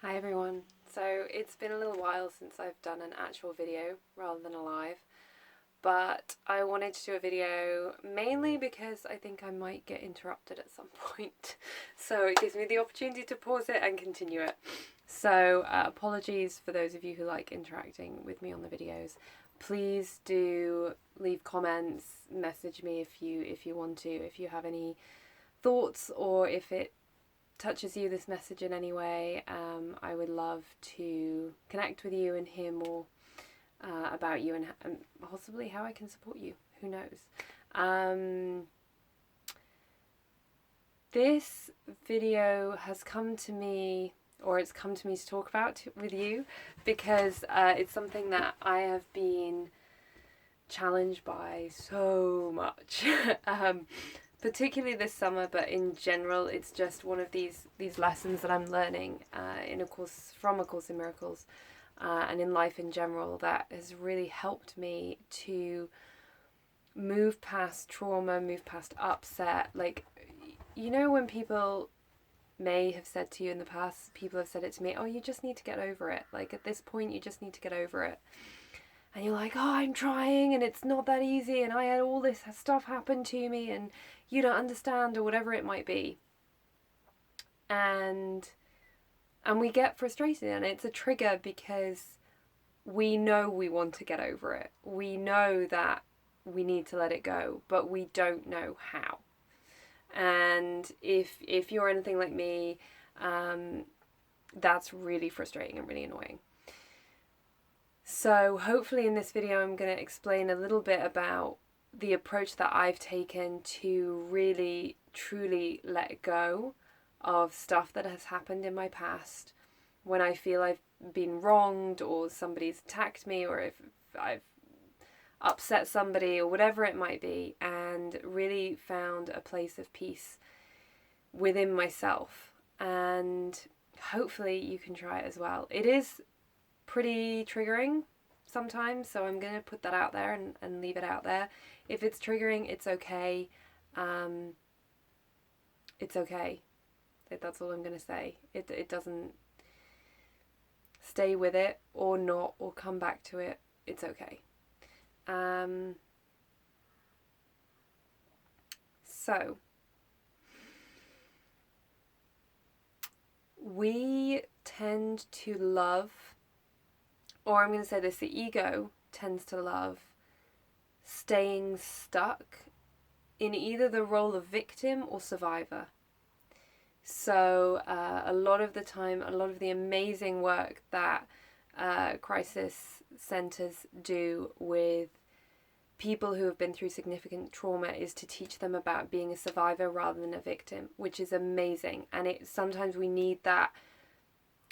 Hi everyone. So it's been a little while since I've done an actual video rather than a live, but I wanted to do a video mainly because I think I might get interrupted at some point. So it gives me the opportunity to pause it and continue it. So apologies for those of you who like interacting with me on the videos. Please do leave comments, message me if you want to, if you have any thoughts or if it touches you, this message in any way. I would love to connect with you and hear more about you and possibly how I can support you. Who knows? This video has come to me, or it's come to me to talk about with you, because it's something that I have been challenged by so much. Particularly this summer, but in general, it's just one of these lessons that I'm learning in a course in Miracles, and in life in general, that has really helped me to move past trauma, move past upset. Like, you know, when people may have said to you in the past, people have said it to me, oh, you just need to get over it. Like, at this point, you just need to get over it. And you're like, oh, I'm trying and it's not that easy and I had all this stuff happen to me and you don't understand, or whatever it might be. And we get frustrated, and it's a trigger because we know we want to get over it. We know that we need to let it go, but we don't know how. And if you're anything like me, that's really frustrating and really annoying. So hopefully in this video I'm going to explain a little bit about the approach that I've taken to really truly let go of stuff that has happened in my past when I feel I've been wronged, or somebody's attacked me, or if I've upset somebody, or whatever it might be, and really found a place of peace within myself. And hopefully you can try it as well. It is pretty triggering sometimes, so I'm going to put that out there and leave it out there. If it's triggering, it's okay. It's okay. That's all I'm going to say. It doesn't stay with it or not, or come back to it. It's okay. So we tend to love, or I'm going to say this, the ego tends to love staying stuck in either the role of victim or survivor. So a lot of the time, a lot of the amazing work that crisis centers do with people who have been through significant trauma is to teach them about being a survivor rather than a victim, which is amazing. And sometimes we need that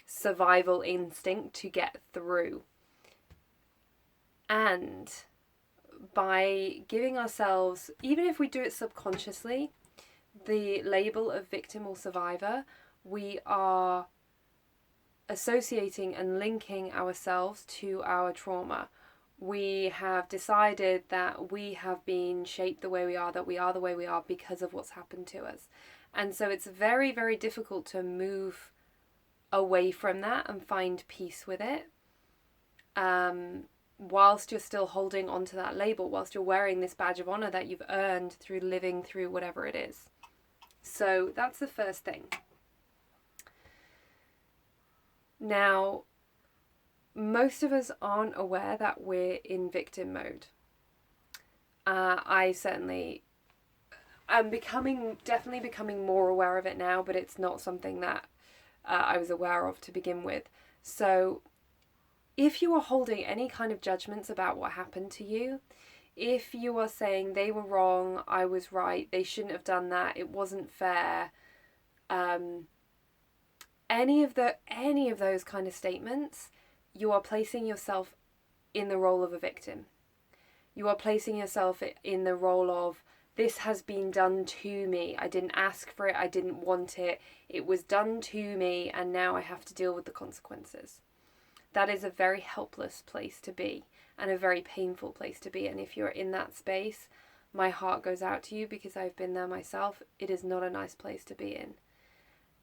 survival instinct to get through. And by giving ourselves, even if we do it subconsciously, the label of victim or survivor, we are associating and linking ourselves to our trauma. We have decided that we have been shaped the way we are, that we are the way we are because of what's happened to us. And so it's very, very difficult to move away from that and find peace with it, whilst you're still holding onto that label, whilst you're wearing this badge of honor that you've earned through living through whatever it is. So that's the first thing. Now, most of us aren't aware that we're in victim mode. I certainly am definitely becoming more aware of it now, but it's not something that I was aware of to begin with. So if you are holding any kind of judgments about what happened to you, if you are saying they were wrong, I was right, they shouldn't have done that, it wasn't fair, any of those kind of statements, you are placing yourself in the role of a victim. You are placing yourself in the role of, this has been done to me. I didn't ask for it. I didn't want it. It was done to me, and now I have to deal with the consequences. That is a very helpless place to be, and a very painful place to be. And if you're in that space, my heart goes out to you, because I've been there myself. It is not a nice place to be in.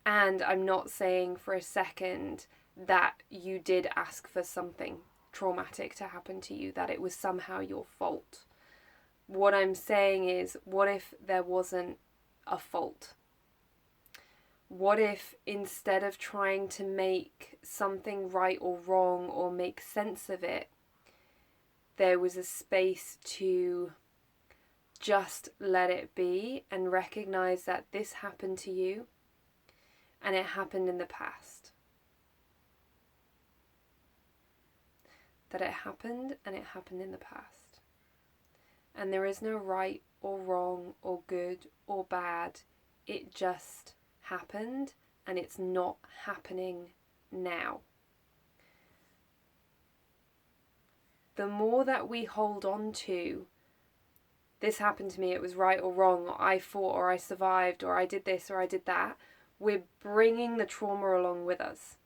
And I'm not saying for a second that you did ask for something traumatic to happen to you, that it was somehow your fault. What I'm saying is, what if there wasn't a fault? What if instead of trying to make something right or wrong or make sense of it, there was a space to just let it be and recognize that this happened to you and it happened in the past. That it happened and it happened in the past. And there is no right or wrong or good or bad. It just happened and it's not happening now. The more that we hold on to, this happened to me, it was right or wrong, or I fought or I survived or I did this or I did that, we're bringing the trauma along with us.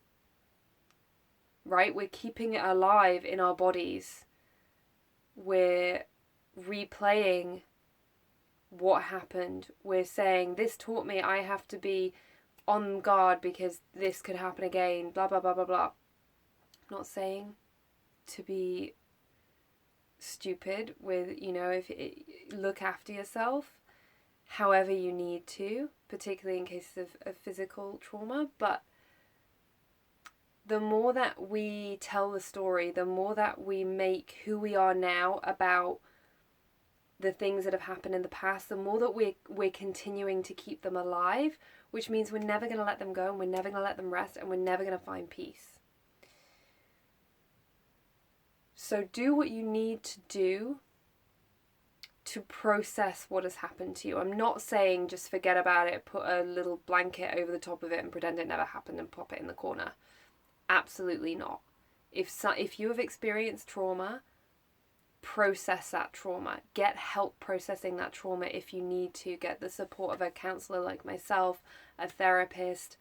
Right? We're keeping it alive in our bodies. We're replaying what happened. We're saying, this taught me I have to be on guard because this could happen again, blah, blah, blah, blah, blah. I'm not saying to be stupid with, if look after yourself however you need to, particularly in cases of physical trauma. But the more that we tell the story, the more that we make who we are now about the things that have happened in the past, the more that we're continuing to keep them alive, which means we're never going to let them go, and we're never going to let them rest, and we're never going to find peace. So do what you need to do to process what has happened to you. I'm not saying just forget about it, put a little blanket over the top of it and pretend it never happened and pop it in the corner. Absolutely not. If you have experienced trauma, process that trauma. Get help processing that trauma if you need to. Get the support of a counselor like myself, a therapist,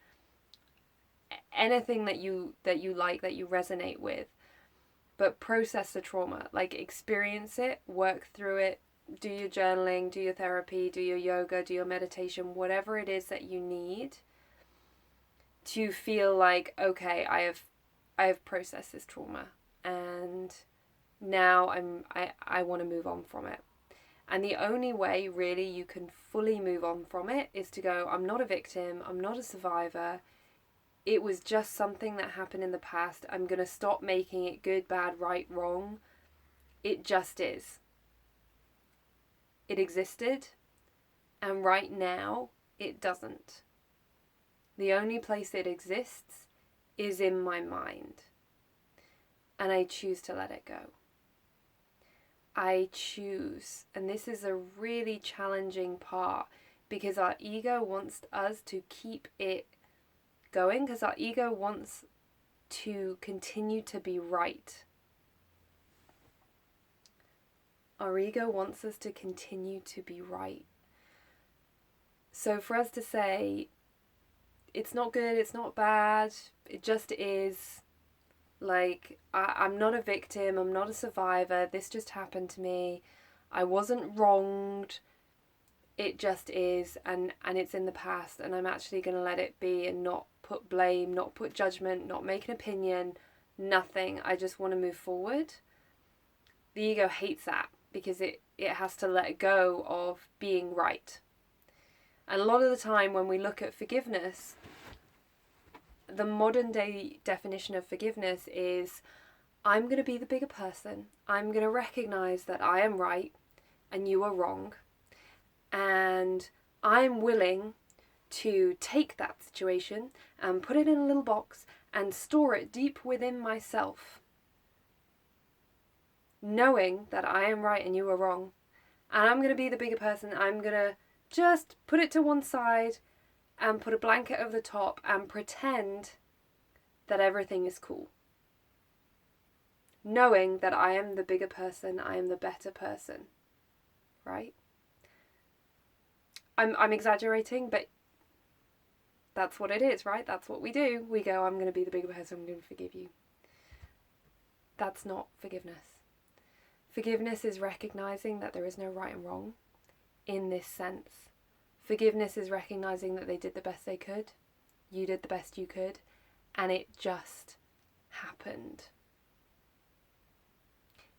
anything that you like, that you resonate with. But process the trauma, like experience it, work through it, do your journaling, do your therapy, do your yoga, do your meditation, whatever it is that you need to feel like, okay, I have processed this trauma and now I want to move on from it. And the only way really you can fully move on from it is to go, I'm not a victim, I'm not a survivor. It was just something that happened in the past. I'm going to stop making it good, bad, right, wrong. It just is. It existed, and right now it doesn't. The only place it exists is in my mind. And I choose to let it go. I choose, and this is a really challenging part, because our ego wants us to keep it going, because our ego wants to continue to be right. Our ego wants us to continue to be right. So for us to say, it's not good, it's not bad, it just is, like, I'm not a victim, I'm not a survivor, this just happened to me, I wasn't wronged, it just is, and it's in the past, and I'm actually going to let it be and not put blame, not put judgment, not make an opinion, nothing. I just want to move forward. The ego hates that because it has to let go of being right. And a lot of the time when we look at forgiveness, the modern day definition of forgiveness is, I'm going to be the bigger person. I'm going to recognize that I am right and you are wrong. And I'm willing to take that situation and put it in a little box and store it deep within myself, knowing that I am right and you are wrong. And I'm going to be the bigger person. I'm going to just put it to one side and put a blanket over the top and pretend that everything is cool, knowing that I am the bigger person, I am the better person, right? I'm exaggerating, but that's what it is, right? That's what we do. We go, I'm going to be the bigger person, I'm going to forgive you. That's not forgiveness. Forgiveness is recognizing that there is no right and wrong in this sense. Forgiveness is recognizing that they did the best they could You did the best you could, and it just happened.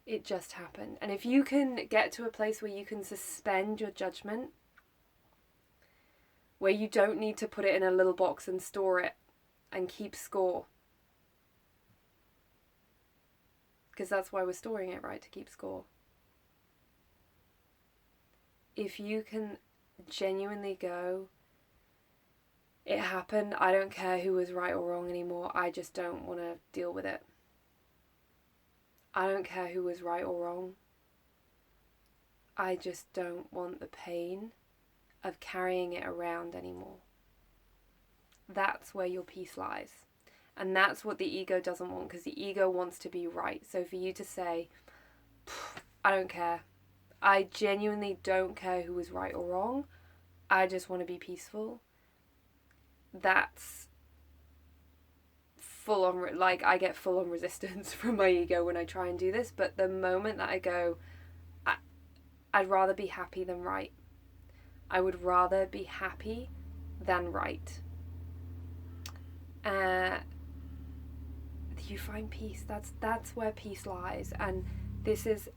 It just happened. And if you can get to a place where you can suspend your judgment, where you don't need to put it in a little box and store it and keep score, because that's why we're storing it, right? To keep score. If you can genuinely go, it happened, I don't care who was right or wrong anymore, I just don't want to deal with it. I don't care who was right or wrong. I just don't want the pain of carrying it around anymore. That's where your peace lies. And that's what the ego doesn't want, because the ego wants to be right. So for you to say, I don't care. I genuinely don't care who was right or wrong. I just want to be peaceful. That's full on, like, I get full on resistance from my ego when I try and do this. But the moment that I go, I'd rather be happy than right. I would rather be happy than right. You find peace. That's where peace lies. And this is,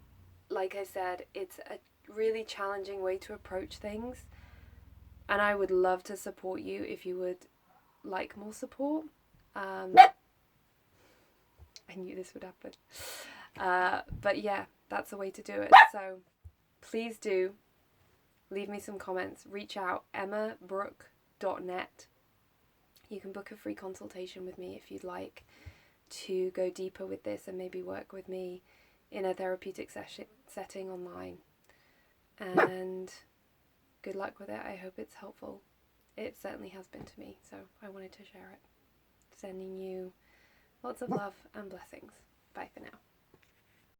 like I said, it's a really challenging way to approach things. And I would love to support you if you would like more support. I knew this would happen. But yeah, that's the way to do it. So please do leave me some comments. Reach out, emmabrook.net. You can book a free consultation with me if you'd like to go deeper with this and maybe work with me in a therapeutic setting online. And good luck with it. I hope it's helpful. It certainly has been to me, so I wanted to share it. Sending you lots of love and blessings. Bye for now.